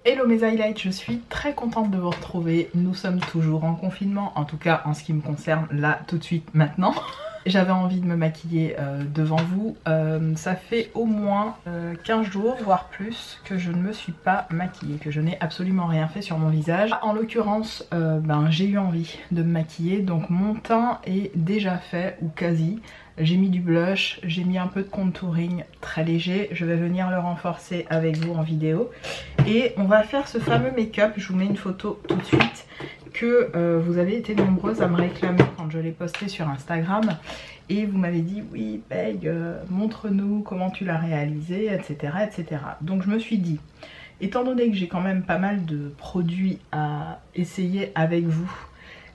Hello mes highlights, je suis très contente de vous retrouver. Nous sommes toujours en confinement, en tout cas en ce qui me concerne là tout de suite maintenant. J'avais envie de me maquiller devant vous. Ça fait au moins 15 jours, voire plus, que je ne me suis pas maquillée, que je n'ai absolument rien fait sur mon visage. En l'occurrence, j'ai eu envie de me maquiller, donc mon teint est déjà fait, ou quasi. J'ai mis du blush, j'ai mis un peu de contouring très léger. Je vais venir le renforcer avec vous en vidéo. Et on va faire ce fameux make-up, je vous mets une photo tout de suite, que vous avez été nombreuses à me réclamer quand je l'ai posté sur Instagram. Et vous m'avez dit, oui Peg, montre-nous comment tu l'as réalisé, etc., etc. Donc je me suis dit, étant donné que j'ai quand même pas mal de produits à essayer avec vous,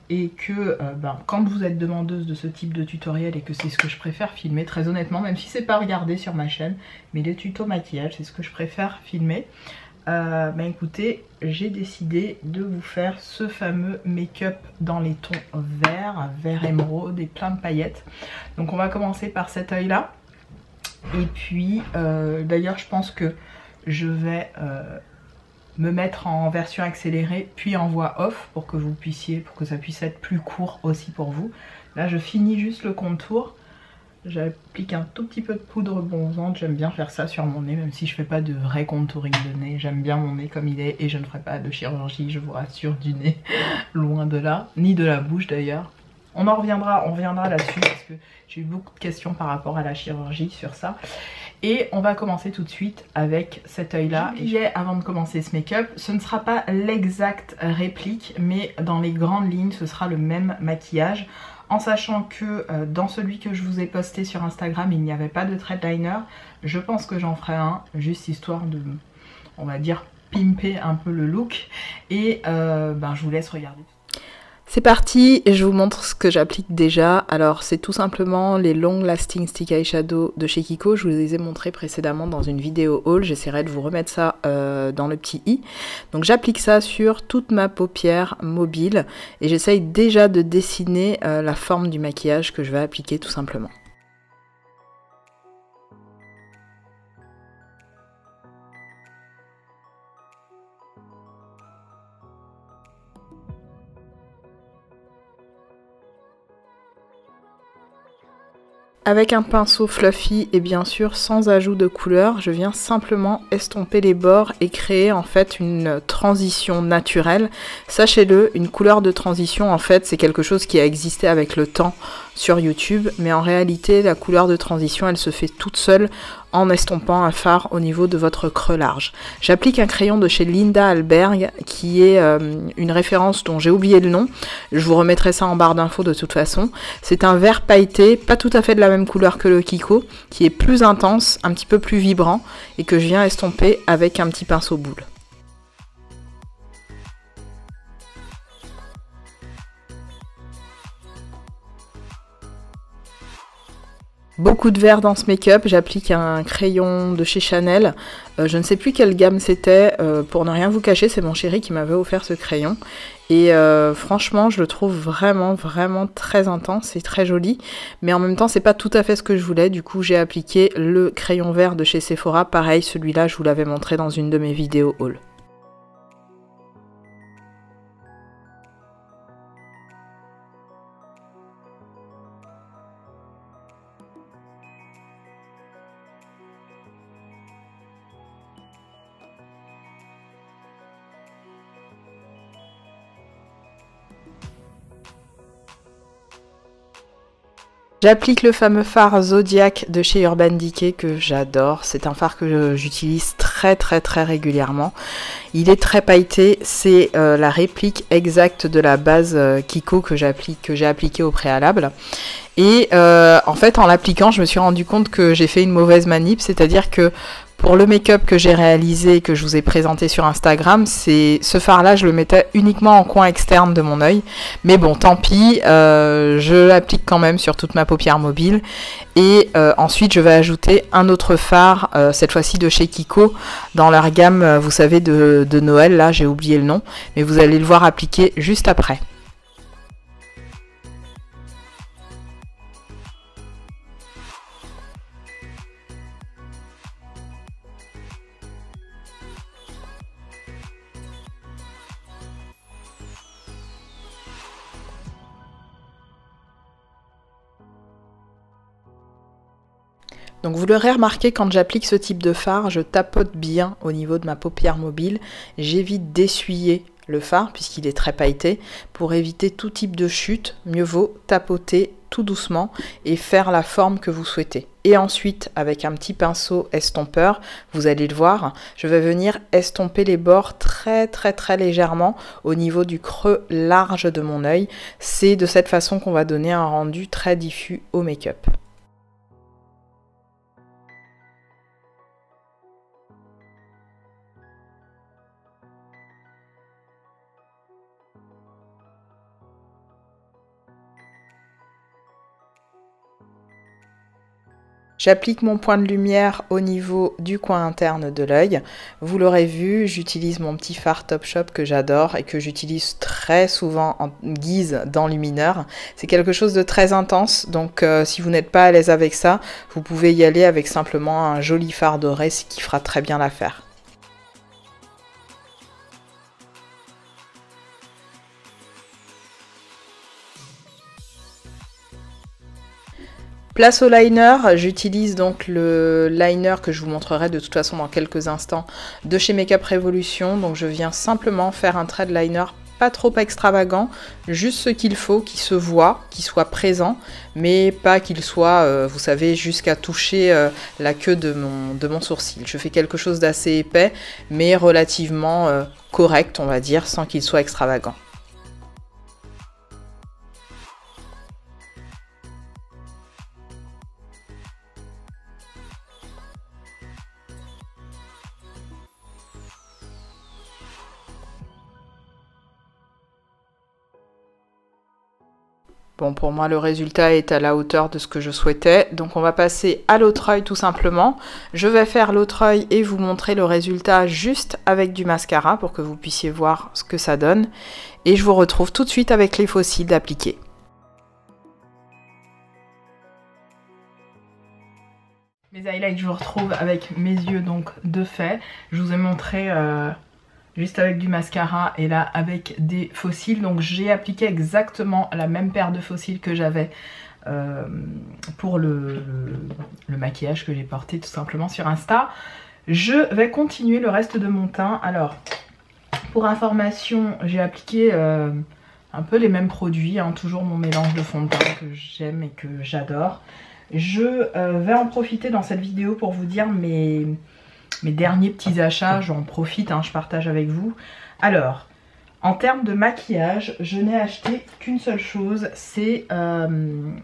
et que quand vous êtes demandeuse de ce type de tutoriel et que c'est ce que je préfère filmer, très honnêtement, même si c'est pas regardé sur ma chaîne, mais les tutos maquillage c'est ce que je préfère filmer, écoutez, j'ai décidé de vous faire ce fameux make-up dans les tons vert émeraude et plein de paillettes. Donc on va commencer par cet œil là, et puis d'ailleurs je pense que je vais me mettre en version accélérée puis en voix off pour que ça puisse être plus court aussi pour vous. Là je finis juste le contour, j'applique un tout petit peu de poudre bronzante, j'aime bien faire ça sur mon nez même si je fais pas de vrai contouring de nez, j'aime bien mon nez comme il est et je ne ferai pas de chirurgie, je vous rassure, du nez, loin de là, ni de la bouche d'ailleurs. On reviendra là-dessus parce que j'ai eu beaucoup de questions par rapport à la chirurgie sur ça. Et on va commencer tout de suite avec cet œil là. Et avant de commencer ce make-up, ce ne sera pas l'exacte réplique, mais dans les grandes lignes ce sera le même maquillage. En sachant que dans celui que je vous ai posté sur Instagram, il n'y avait pas de thread liner. Je pense que j'en ferai un, juste histoire de, on va dire, pimper un peu le look. Et je vous laisse regarder. C'est parti, je vous montre ce que j'applique déjà. Alors c'est tout simplement les Long Lasting Stick Eyeshadow de chez Kiko. Je vous les ai montrés précédemment dans une vidéo haul. J'essaierai de vous remettre ça dans le petit i. Donc j'applique ça sur toute ma paupière mobile. Et j'essaye déjà de dessiner la forme du maquillage que je vais appliquer tout simplement. Avec un pinceau fluffy et bien sûr sans ajout de couleur, je viens simplement estomper les bords et créer en fait une transition naturelle. Sachez-le, une couleur de transition en fait c'est quelque chose qui a existé avec le temps sur YouTube, mais en réalité la couleur de transition elle se fait toute seule en estompant un fard au niveau de votre creux large. J'applique un crayon de chez Linda Alberg qui est une référence dont j'ai oublié le nom. Je vous remettrai ça en barre d'infos de toute façon. C'est un vert pailleté, pas tout à fait de la même couleur que le Kiko, qui est plus intense, un petit peu plus vibrant et que je viens estomper avec un petit pinceau boule. Beaucoup de vert dans ce make-up, j'applique un crayon de chez Chanel, je ne sais plus quelle gamme c'était, pour ne rien vous cacher, c'est mon chéri qui m'avait offert ce crayon. Et franchement, je le trouve vraiment très intense et très joli, mais en même temps, c'est pas tout à fait ce que je voulais, du coup j'ai appliqué le crayon vert de chez Sephora, pareil, celui-là je vous l'avais montré dans une de mes vidéos haul. J'applique le fameux fard Zodiac de chez Urban Decay que j'adore. C'est un fard que j'utilise très régulièrement. Il est très pailleté. C'est la réplique exacte de la base Kiko que j'ai appliquée au préalable. Et en fait, en l'appliquant, je me suis rendu compte que j'ai fait une mauvaise manip. C'est-à-dire que pour le make-up que j'ai réalisé et que je vous ai présenté sur Instagram, ce fard-là, je le mettais uniquement en coin externe de mon œil. Mais bon, tant pis, je l'applique quand même sur toute ma paupière mobile. Et ensuite, je vais ajouter un autre fard, cette fois-ci de chez Kiko, dans leur gamme, vous savez, de Noël. Là, j'ai oublié le nom, mais vous allez le voir appliquer juste après. Donc vous l'aurez remarqué, quand j'applique ce type de fard, je tapote bien au niveau de ma paupière mobile. J'évite d'essuyer le fard puisqu'il est très pailleté. Pour éviter tout type de chute, mieux vaut tapoter tout doucement et faire la forme que vous souhaitez. Et ensuite, avec un petit pinceau estompeur, vous allez le voir, je vais venir estomper les bords très légèrement au niveau du creux large de mon œil. C'est de cette façon qu'on va donner un rendu très diffus au make-up. J'applique mon point de lumière au niveau du coin interne de l'œil. Vous l'aurez vu, j'utilise mon petit fard Topshop que j'adore et que j'utilise très souvent en guise d'enlumineur. C'est quelque chose de très intense, donc si vous n'êtes pas à l'aise avec ça, vous pouvez y aller avec simplement un joli fard doré, ce qui fera très bien l'affaire. Place au liner, j'utilise donc le liner que je vous montrerai de toute façon dans quelques instants de chez Makeup Revolution. Donc je viens simplement faire un trait de liner pas trop extravagant, juste ce qu'il faut, qui se voit, qui soit présent, mais pas qu'il soit, vous savez, jusqu'à toucher la queue de mon sourcil. Je fais quelque chose d'assez épais, mais relativement correct, on va dire, sans qu'il soit extravagant. Bon, pour moi, le résultat est à la hauteur de ce que je souhaitais. Donc, on va passer à l'autre œil tout simplement. Je vais faire l'autre œil et vous montrer le résultat juste avec du mascara pour que vous puissiez voir ce que ça donne. Et je vous retrouve tout de suite avec les faux cils appliqués. Mes highlights, je vous retrouve avec mes yeux donc de fait. Je vous ai montré... juste avec du mascara et là avec des faux cils. Donc j'ai appliqué exactement la même paire de faux cils que j'avais pour le maquillage que j'ai porté tout simplement sur Insta. Je vais continuer le reste de mon teint. Alors pour information, j'ai appliqué un peu les mêmes produits, hein, toujours mon mélange de fond de teint que j'aime et que j'adore. Je vais en profiter dans cette vidéo pour vous dire mes derniers petits achats, j'en profite, hein, je partage avec vous. Alors, en termes de maquillage, je n'ai acheté qu'une seule chose, c'est le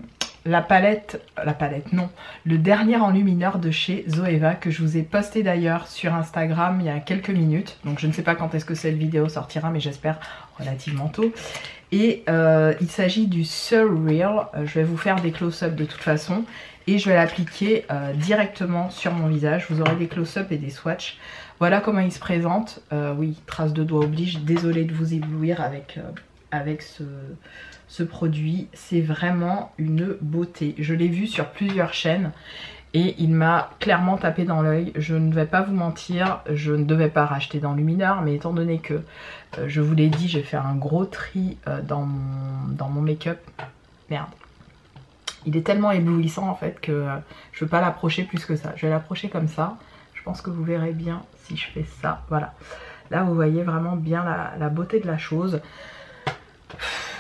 dernier enlumineur de chez Zoeva que je vous ai posté d'ailleurs sur Instagram il y a quelques minutes. Donc je ne sais pas quand est-ce que cette vidéo sortira, mais j'espère relativement tôt. Et il s'agit du Surreal, je vais vous faire des close-up de toute façon. Et je vais l'appliquer directement sur mon visage. Vous aurez des close-up et des swatchs. Voilà comment il se présente. Oui, trace de doigt oblige. Désolée de vous éblouir avec ce produit. C'est vraiment une beauté. Je l'ai vu sur plusieurs chaînes et il m'a clairement tapé dans l'œil. Je ne vais pas vous mentir, je ne devais pas racheter d'enlumineur, mais étant donné que je vous l'ai dit, j'ai fait un gros tri dans mon make-up. Merde. Il est tellement éblouissant en fait que je ne veux pas l'approcher plus que ça. Je vais l'approcher comme ça. Je pense que vous verrez bien si je fais ça. Voilà. Là vous voyez vraiment bien la beauté de la chose.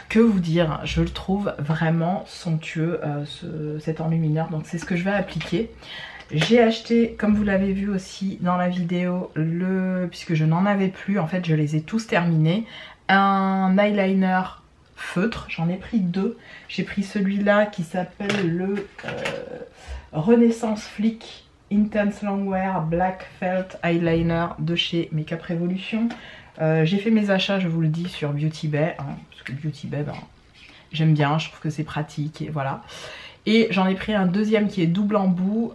Que vous dire, je le trouve vraiment somptueux cet enlumineur. Donc c'est ce que je vais appliquer. J'ai acheté, comme vous l'avez vu aussi dans la vidéo, puisque je n'en avais plus, en fait je les ai tous terminés, un eyeliner feutre, j'en ai pris deux. J'ai pris celui-là qui s'appelle le Renaissance Flick Intense Longwear Black Felt Eyeliner de chez Makeup Revolution. J'ai fait mes achats, je vous le dis, sur Beauty Bay, hein, parce que Beauty Bay, ben, j'aime bien, je trouve que c'est pratique, et voilà. Et j'en ai pris un deuxième qui est double embout,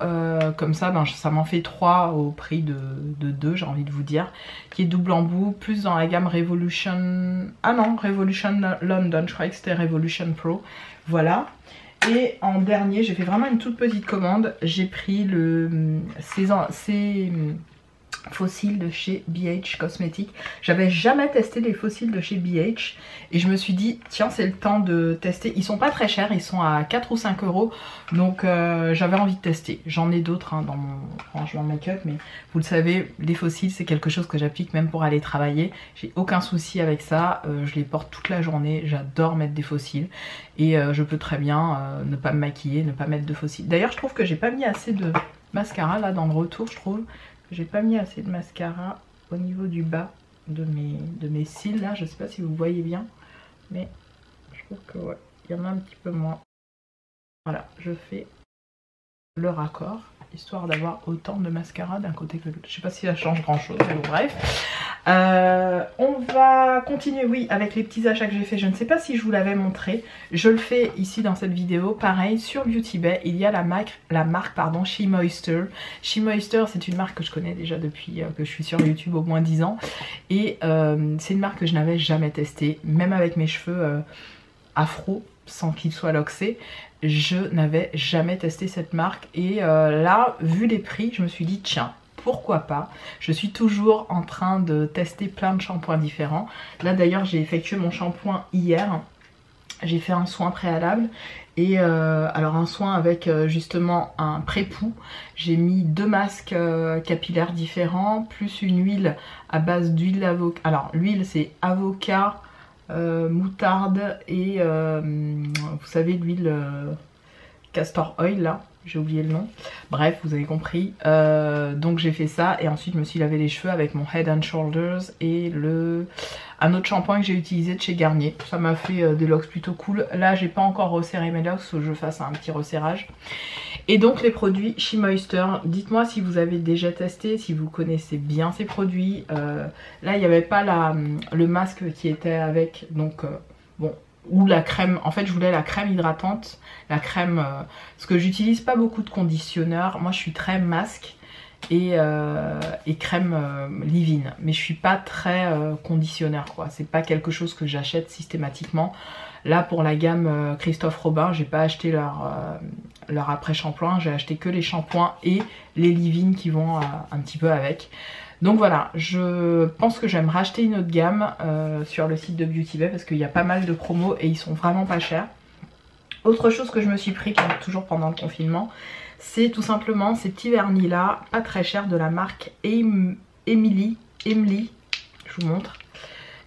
comme ça, ben, ça m'en fait 3 au prix de 2, j'ai envie de vous dire, qui est double embout, plus dans la gamme Revolution... Ah non, Revolution London, je croyais que c'était Revolution Pro, voilà. Et en dernier, j'ai fait vraiment une toute petite commande, j'ai pris fossiles de chez BH Cosmetics. J'avais jamais testé les fossiles de chez BH et je me suis dit tiens c'est le temps de tester. Ils sont pas très chers, ils sont à 4 ou 5 euros, donc j'avais envie de tester. J'en ai d'autres hein, dans mon rangement make-up, mais vous le savez, les fossiles c'est quelque chose que j'applique même pour aller travailler. J'ai aucun souci avec ça, je les porte toute la journée, j'adore mettre des fossiles et je peux très bien ne pas me maquiller, ne pas mettre de fossiles. D'ailleurs je trouve que j'ai pas mis assez de mascara là dans le retour, je trouve. J'ai pas mis assez de mascara au niveau du bas de mes cils là, je sais pas si vous voyez bien, mais je trouve que ouais, il y en a un petit peu moins. Voilà, je fais le raccord, histoire d'avoir autant de mascara d'un côté que de l'autre. Je sais pas si ça change grand chose, mais bon, bref. On va continuer, oui, avec les petits achats que j'ai fait. Je ne sais pas si je vous l'avais montré. Je le fais ici dans cette vidéo. Pareil, sur Beauty Bay, il y a la marque pardon, She Moisture. She Moisture, c'est une marque que je connais déjà depuis que je suis sur YouTube au moins 10 ans. Et c'est une marque que je n'avais jamais testée, même avec mes cheveux afro, sans qu'ils soient loxés. Je n'avais jamais testé cette marque. Et là, vu les prix, je me suis dit, tiens, pourquoi pas. Je suis toujours en train de tester plein de shampoings différents. Là d'ailleurs j'ai effectué mon shampoing hier. J'ai fait un soin préalable. Et alors un soin avec justement un pré-poux. J'ai mis 2 masques capillaires différents, plus une huile à base d'huile d'avocat. Alors l'huile c'est avocat, moutarde et vous savez l'huile castor oil là. J'ai oublié le nom. Bref, vous avez compris. Donc j'ai fait ça et ensuite je me suis lavé les cheveux avec mon Head and Shoulders et un autre shampoing que j'ai utilisé de chez Garnier. Ça m'a fait des locks plutôt cool. Là, j'ai pas encore resserré mes locks, faut que je fasse un petit resserrage. Et donc les produits She Moisture, dites-moi si vous avez déjà testé, si vous connaissez bien ces produits. Là, il n'y avait pas le masque qui était avec, donc bon. Ou la crème, en fait je voulais la crème hydratante, la crème, parce que j'utilise pas beaucoup de conditionneur, moi je suis très masque et crème leave-in, mais je suis pas très conditionneur quoi, c'est pas quelque chose que j'achète systématiquement. Là pour la gamme Christophe Robin, j'ai pas acheté leur après shampoing, j'ai acheté que les shampoings et les leave-in qui vont un petit peu avec. Donc voilà, je pense que je vais me racheter une autre gamme sur le site de Beauty Bay parce qu'il y a pas mal de promos et ils sont vraiment pas chers. Autre chose que je me suis pris toujours pendant le confinement, c'est tout simplement ces petits vernis là, pas très chers, de la marque Emily, je vous montre.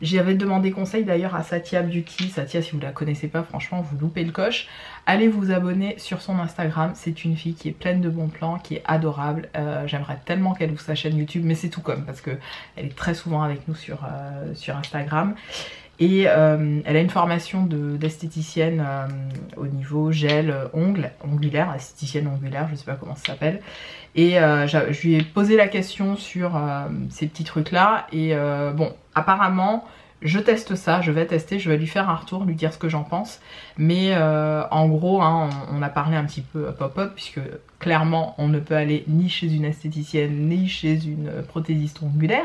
J'avais demandé conseil d'ailleurs à Satya Beauty. Satya, si vous la connaissez pas, franchement vous loupez le coche. Allez vous abonner sur son Instagram, c'est une fille qui est pleine de bons plans, qui est adorable. J'aimerais tellement qu'elle ouvre sa chaîne YouTube, mais c'est tout comme, parce qu'elle est très souvent avec nous sur Instagram. Et elle a une formation d'esthéticienne au niveau gel, ongulaire, esthéticienne ongulaire, je sais pas comment ça s'appelle. Et je lui ai posé la question sur ces petits trucs là. Et bon, apparemment, je teste ça, je vais tester, je vais lui faire un retour, lui dire ce que j'en pense. Mais en gros, hein, on a parlé un petit peu pop-up, puisque clairement, on ne peut aller ni chez une esthéticienne, ni chez une prothésiste ongulaire.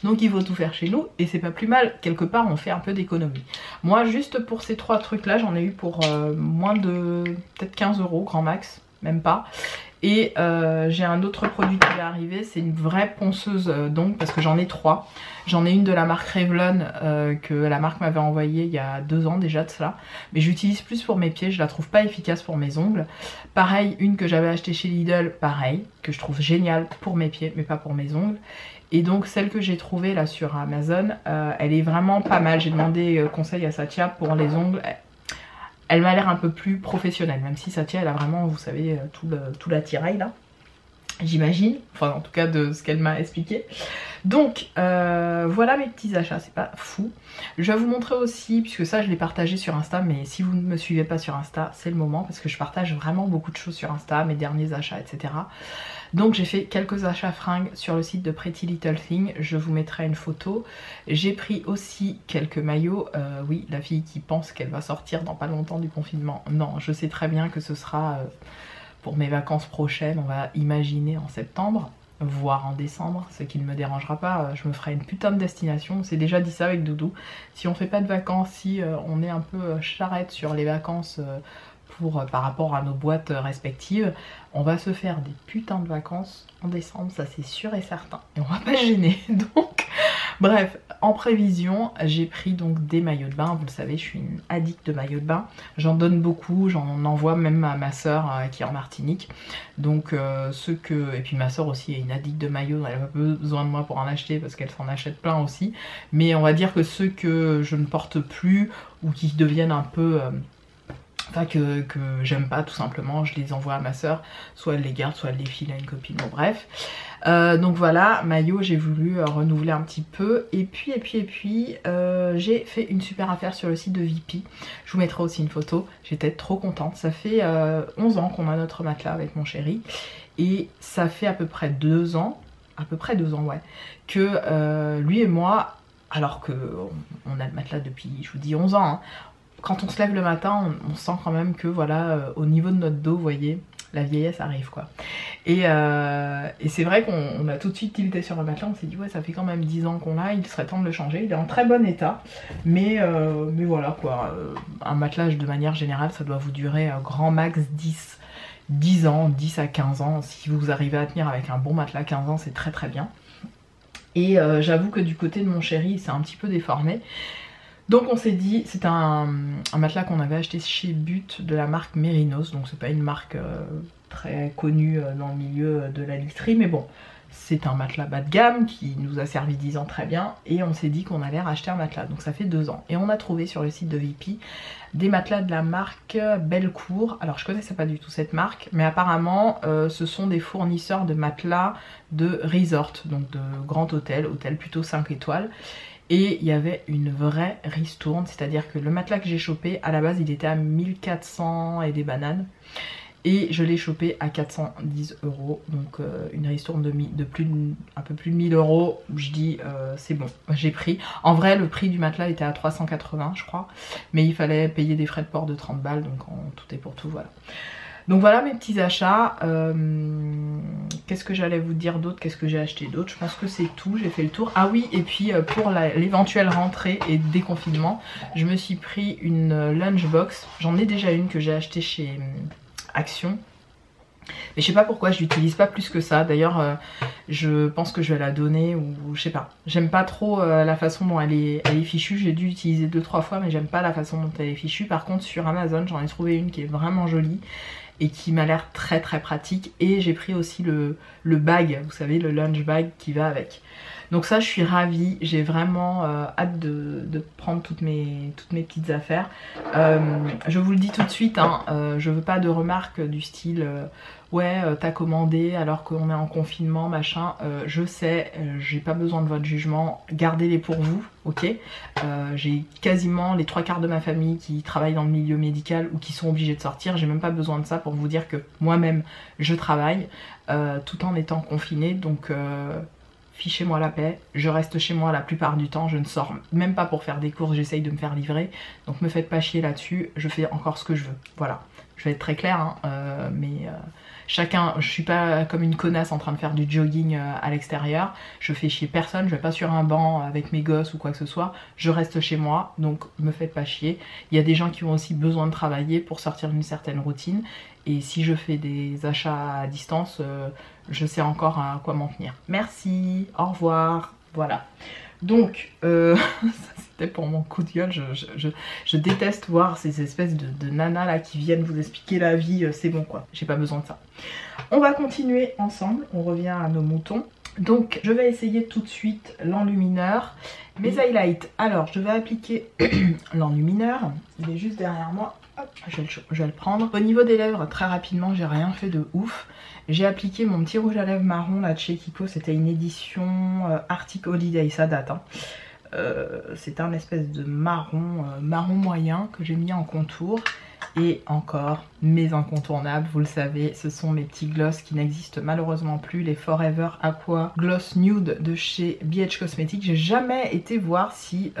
Donc il faut tout faire chez nous, et c'est pas plus mal. Quelque part, on fait un peu d'économie. Moi, juste pour ces 3 trucs-là, j'en ai eu pour moins de peut-être 15 € grand max, même pas. Et j'ai un autre produit qui va arriver, c'est une vraie ponceuse d'ongles, parce que j'en ai 3. J'en ai une de la marque Revlon que la marque m'avait envoyée il y a 2 ans déjà de cela. Mais j'utilise plus pour mes pieds, je la trouve pas efficace pour mes ongles. Pareil, une que j'avais achetée chez Lidl, pareil, que je trouve géniale pour mes pieds mais pas pour mes ongles. Et donc celle que j'ai trouvée là sur Amazon, elle est vraiment pas mal. J'ai demandé conseil à Satya pour les ongles. Elle m'a l'air un peu plus professionnelle, même si Satya elle a vraiment, vous savez, tout l'attirail là. J'imagine, enfin en tout cas de ce qu'elle m'a expliqué. Donc voilà mes petits achats, c'est pas fou. Je vais vous montrer aussi, puisque ça je l'ai partagé sur Insta, mais si vous ne me suivez pas sur Insta, c'est le moment, parce que je partage vraiment beaucoup de choses sur Insta, mes derniers achats, etc. Donc j'ai fait quelques achats fringues sur le site de Pretty Little Thing, je vous mettrai une photo. J'ai pris aussi quelques maillots, oui, la fille qui pense qu'elle va sortir dans pas longtemps du confinement. Non, je sais très bien que ce sera pour mes vacances prochaines, on va imaginer en septembre, voire en décembre, ce qui ne me dérangera pas. Je me ferai une putain de destination, on s'est déjà dit ça avec Doudou. Si on fait pas de vacances, si on est un peu charrette sur les vacances par rapport à nos boîtes respectives. On va se faire des putains de vacances en décembre, ça c'est sûr et certain. Et on va pas se gêner. Donc, bref, en prévision, j'ai pris donc des maillots de bain. Vous le savez, je suis une addict de maillots de bain. J'en donne beaucoup, j'en envoie même à ma soeur qui est en Martinique. Donc, et puis ma soeur aussi est une addict de maillots, elle n'a pas besoin de moi pour en acheter parce qu'elle s'en achète plein aussi. Mais on va dire que ceux que je ne porte plus ou qui deviennent un peu... Enfin que j'aime pas tout simplement, je les envoie à ma soeur, soit elle les garde, soit elle les file à une copine, bon bref. Donc voilà, maillot, j'ai voulu renouveler un petit peu. Et puis j'ai fait une super affaire sur le site de Vipi. Je vous mettrai aussi une photo, j'étais trop contente. Ça fait 11 ans qu'on a notre matelas avec mon chéri. Et ça fait à peu près 2 ans, ouais, que lui et moi, alors que on a le matelas depuis, je vous dis 11 ans, hein, quand on se lève le matin, on sent quand même que voilà, au niveau de notre dos, vous voyez, la vieillesse arrive quoi. Et c'est vrai qu'on a tout de suite tilté sur le matelas, on s'est dit ouais ça fait quand même 10 ans qu'on l'a, il serait temps de le changer. Il est en très bon état, mais voilà quoi, un matelas de manière générale ça doit vous durer grand max 10 ans, 10 à 15 ans. Si vous arrivez à tenir avec un bon matelas 15 ans c'est très très bien. Et j'avoue que du côté de mon chéri c'est un petit peu déformé. Donc on s'est dit, c'est un matelas qu'on avait acheté chez But de la marque Mérinos, donc c'est pas une marque très connue dans le milieu de la literie, mais bon, c'est un matelas bas de gamme qui nous a servi 10 ans très bien, et on s'est dit qu'on allait racheter un matelas, donc ça fait 2 ans. Et on a trouvé sur le site de Vipi des matelas de la marque Bellecour. Alors je connaissais pas du tout cette marque, mais apparemment ce sont des fournisseurs de matelas de resort, donc de grand hôtel plutôt 5 étoiles. Et il y avait une vraie ristourne, c'est-à-dire que le matelas que j'ai chopé, à la base il était à 1400 et des bananes. Et je l'ai chopé à 410 €, donc une ristourne un peu plus de 1000 €. Je dis c'est bon, j'ai pris. En vrai le prix du matelas était à 380 je crois, mais il fallait payer des frais de port de 30 balles, donc en tout et pour tout voilà. Donc voilà mes petits achats. Qu'est-ce que j'allais vous dire d'autre? Qu'est-ce que j'ai acheté d'autre? Je pense que c'est tout, j'ai fait le tour. Ah oui, et puis pour l'éventuelle rentrée et déconfinement, je me suis pris une lunchbox. J'en ai déjà une que j'ai achetée chez Action. Mais je sais pas pourquoi je l'utilise pas plus que ça. D'ailleurs je pense que je vais la donner ou je sais pas. J'aime pas trop la façon dont elle est fichue. J'ai dû l'utiliser 2-3 fois mais j'aime pas la façon dont elle est fichue. Par contre sur Amazon j'en ai trouvé une qui est vraiment jolie et qui m'a l'air très très pratique. Et j'ai pris aussi le bag, vous savez, le lunch bag qui va avec. Donc ça je suis ravie, j'ai vraiment hâte de prendre toutes mes petites affaires. Je vous le dis tout de suite, hein, je veux pas de remarques du style ouais t'as commandé alors qu'on est en confinement machin. Je sais, j'ai pas besoin de votre jugement, gardez-les pour vous, ok. J'ai quasiment les 3/4 de ma famille qui travaillent dans le milieu médical ou qui sont obligés de sortir. J'ai même pas besoin de ça pour vous dire que moi-même je travaille tout en étant confinée, donc fichez-moi la paix, je reste chez moi la plupart du temps, je ne sors même pas pour faire des courses, j'essaye de me faire livrer, donc me faites pas chier là-dessus, je fais encore ce que je veux, voilà. Je vais être très claire, hein, mais chacun, je suis pas comme une connasse en train de faire du jogging à l'extérieur, je fais chier personne, je vais pas sur un banc avec mes gosses ou quoi que ce soit, je reste chez moi, donc me faites pas chier. Il y a des gens qui ont aussi besoin de travailler pour sortir d'une certaine routine, et si je fais des achats à distance, je sais encore à quoi m'en tenir. Merci, au revoir, voilà. Donc, ça c'était pour mon coup de gueule, je déteste voir ces espèces de nanas là qui viennent vous expliquer la vie, c'est bon quoi, j'ai pas besoin de ça. On va continuer ensemble, on revient à nos moutons. Donc je vais essayer tout de suite l'enlumineur, mes highlights. Alors je vais appliquer l'enlumineur, il est juste derrière moi. Hop, je vais le prendre. Au niveau des lèvres, très rapidement, j'ai rien fait de ouf. J'ai appliqué mon petit rouge à lèvres marron là de chez Kiko. C'était une édition Arctic Holiday, ça date. Hein. C'est un espèce de marron, marron moyen que j'ai mis en contour. Et encore mes incontournables, vous le savez, ce sont mes petits gloss qui n'existent malheureusement plus, les Forever Aqua Gloss Nude de chez BH Cosmetics. J'ai jamais été voir si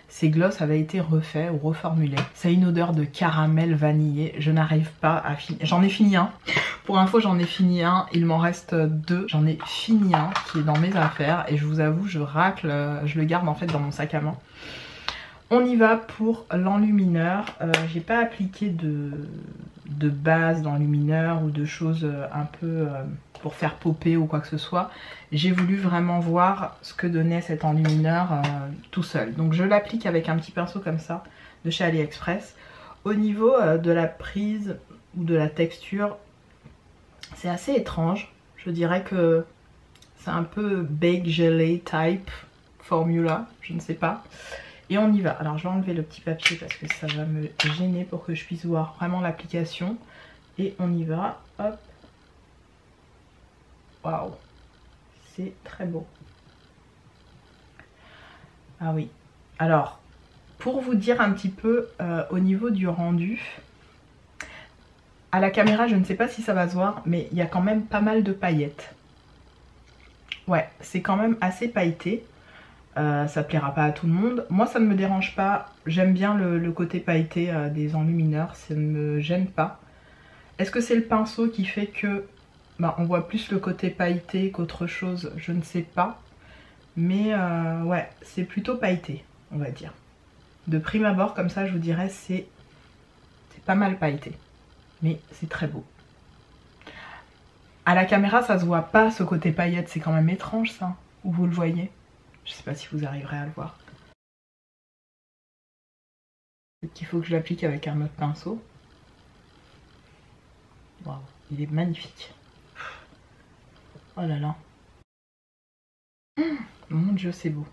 ces gloss avaient été refaits ou reformulés. Ça a une odeur de caramel vanillé, je n'arrive pas à finir. J'en ai fini un, pour info j'en ai fini un, il m'en reste 2. J'en ai fini un qui est dans mes affaires et je vous avoue je racle, je le garde en fait dans mon sac à main. On y va pour l'enlumineur. J'ai pas appliqué de base d'enlumineur ou de choses un peu pour faire popper ou quoi que ce soit. J'ai voulu vraiment voir ce que donnait cet enlumineur tout seul. Donc je l'applique avec un petit pinceau comme ça de chez AliExpress. Au niveau de la prise ou de la texture, c'est assez étrange. Je dirais que c'est un peu Bake Gelée type formula, je ne sais pas. Et on y va. Alors je vais enlever le petit papier parce que ça va me gêner pour que je puisse voir vraiment l'application. Et on y va. Hop. Waouh. C'est très beau. Ah oui. Alors, pour vous dire un petit peu au niveau du rendu, à la caméra je ne sais pas si ça va se voir, mais il y a quand même pas mal de paillettes. Ouais, c'est quand même assez pailleté. Ça plaira pas à tout le monde. Moi ça ne me dérange pas. J'aime bien le côté pailleté des enlumineurs. Ça ne me gêne pas. Est-ce que c'est le pinceau qui fait que on voit plus le côté pailleté qu'autre chose? Je ne sais pas. Mais ouais, c'est plutôt pailleté, on va dire. De prime abord comme ça je vous dirais c'est pas mal pailleté. Mais c'est très beau. À la caméra ça se voit pas ce côté paillette. C'est quand même étrange ça. Ou vous le voyez? Je sais pas si vous arriverez à le voir. Peut-être qu'il faut que je l'applique avec un autre pinceau. Waouh, il est magnifique. Oh là là. Mon Dieu, c'est beau.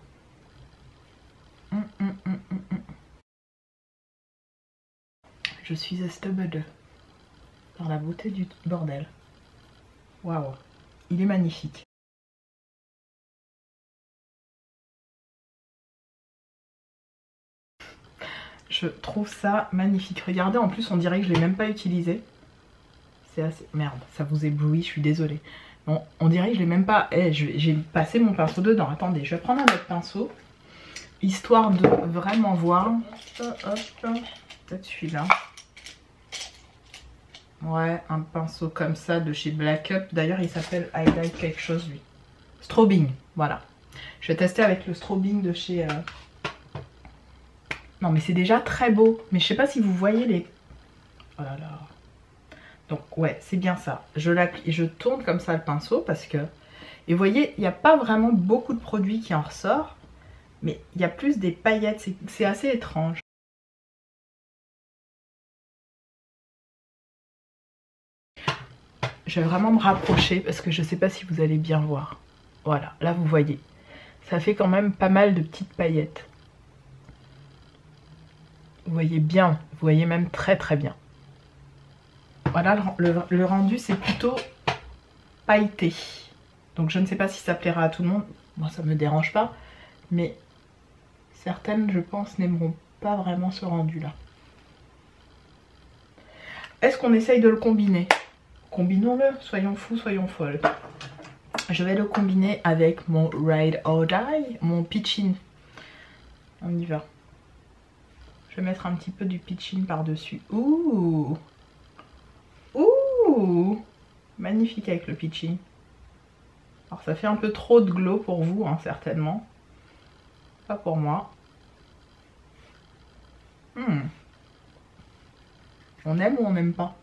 Je suis astoundée par la beauté du bordel. Waouh, il est magnifique. Je trouve ça magnifique. Regardez, en plus on dirait que je l'ai même pas utilisé. C'est assez... Merde, ça vous éblouit, je suis désolée. Bon, on dirait que je l'ai même pas... j'ai passé mon pinceau dedans. Attendez, je vais prendre un autre pinceau. Histoire de vraiment voir. Peut-être celui-là. Ouais, un pinceau comme ça de chez Black Up. D'ailleurs, il s'appelle Highlight quelque chose, lui. Strobing, voilà. Je vais tester avec le strobing de chez... Non, mais c'est déjà très beau. Mais je sais pas si vous voyez les... Oh là là. Donc, ouais, c'est bien ça. Je tourne comme ça le pinceau parce que... Et vous voyez, il n'y a pas vraiment beaucoup de produits qui en ressort. Mais il y a plus des paillettes. C'est assez étrange. Je vais vraiment me rapprocher parce que je ne sais pas si vous allez bien voir. Voilà, là vous voyez. Ça fait quand même pas mal de petites paillettes. Vous voyez bien, vous voyez même très très bien. Voilà, le rendu c'est plutôt pailleté. Donc je ne sais pas si ça plaira à tout le monde. Moi ça me dérange pas. Mais certaines je pense n'aimeront pas vraiment ce rendu là. Est-ce qu'on essaye de le combiner? Combinons-le, soyons fous, soyons folles. Je vais le combiner avec mon Ride or Die, mon Peachin. On y va. Je vais mettre un petit peu du Peachin par-dessus. Ouh! Ouh! Magnifique avec le Peachin. Alors ça fait un peu trop de glow pour vous, hein, certainement. Pas pour moi. On aime ou on n'aime pas?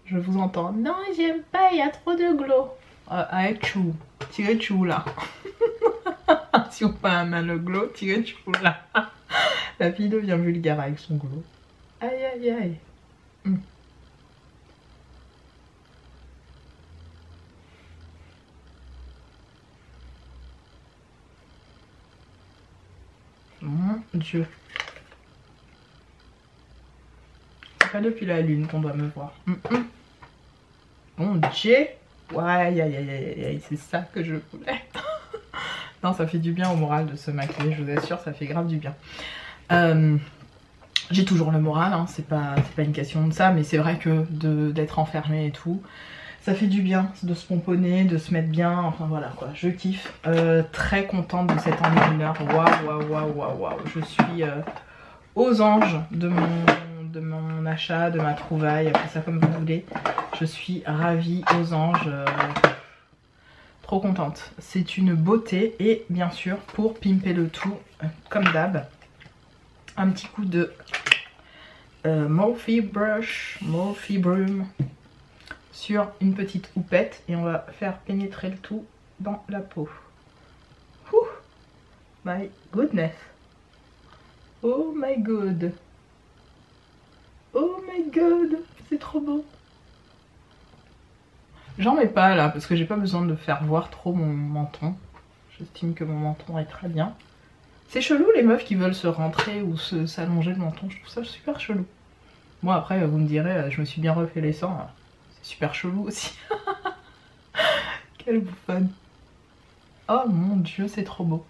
Je vous entends. Non, j'aime pas, il y a trop de glow. Allez, tchou. Tirez tchou là. Si on pas un main le glow, tirez tchou là. La fille devient vulgaire avec son glow. Aïe aïe aïe. Mon Dieu. C'est pas depuis la lune qu'on doit me voir. Mon Dieu. Ouais, aïe aïe aïe aïe aïe, c'est ça que je voulais. Non, ça fait du bien au moral de se maquiller, je vous assure, ça fait grave du bien. J'ai toujours le moral, hein, c'est pas une question de ça, mais c'est vrai que d'être enfermée et tout, ça fait du bien de se pomponner, de se mettre bien, enfin voilà quoi, je kiffe. Très contente de cet enlumineur, waouh, je suis aux anges de mon achat, de ma trouvaille, appelez ça comme vous voulez. Je suis ravie, aux anges, trop contente. C'est une beauté et bien sûr pour pimper le tout, comme d'hab, un petit coup de Morphe Brush, Morphe Broom sur une petite houppette et on va faire pénétrer le tout dans la peau. Ouh, my goodness. Oh my god. Oh my god, c'est trop beau. J'en mets pas là parce que j'ai pas besoin de faire voir trop mon menton. J'estime que mon menton est très bien. C'est chelou les meufs qui veulent se rentrer ou s'allonger le menton, je trouve ça super chelou. Moi après vous me direz, je me suis bien refait les sangs, c'est super chelou aussi. Quelle bouffonne. Oh mon dieu, c'est trop beau.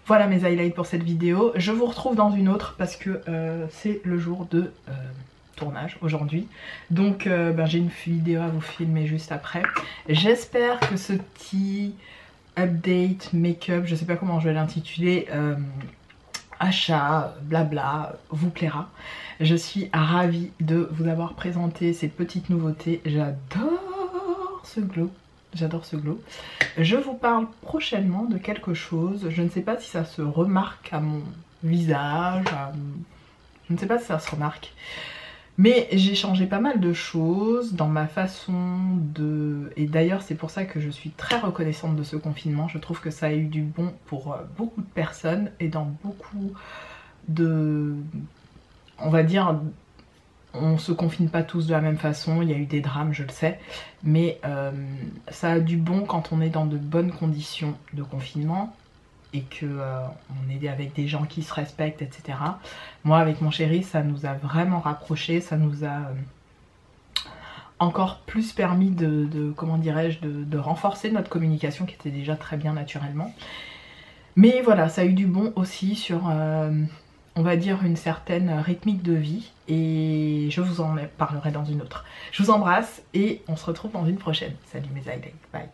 Voilà mes highlights pour cette vidéo. Je vous retrouve dans une autre parce que c'est le jour de tournage aujourd'hui. Donc j'ai une vidéo à vous filmer juste après. J'espère que ce petit update make-up, je sais pas comment je vais l'intituler, achat, blabla, vous plaira. Je suis ravie de vous avoir présenté ces petites nouveautés. J'adore ce glow. J'adore ce glow. Je vous parle prochainement de quelque chose. Je ne sais pas si ça se remarque à mon visage. Je ne sais pas si ça se remarque. Mais j'ai changé pas mal de choses dans ma façon de... Et d'ailleurs c'est pour ça que je suis très reconnaissante de ce confinement. Je trouve que ça a eu du bon pour beaucoup de personnes et dans beaucoup de... On va dire... On se confine pas tous de la même façon, il y a eu des drames, je le sais, mais ça a du bon quand on est dans de bonnes conditions de confinement et que on est avec des gens qui se respectent, etc. Moi, avec mon chéri, ça nous a vraiment rapprochés, ça nous a encore plus permis comment dirais-je, de renforcer notre communication qui était déjà très bien naturellement. Mais voilà, ça a eu du bon aussi sur... on va dire une certaine rythmique de vie et je vous en parlerai dans une autre. Je vous embrasse et on se retrouve dans une prochaine. Salut mes highlights, bye.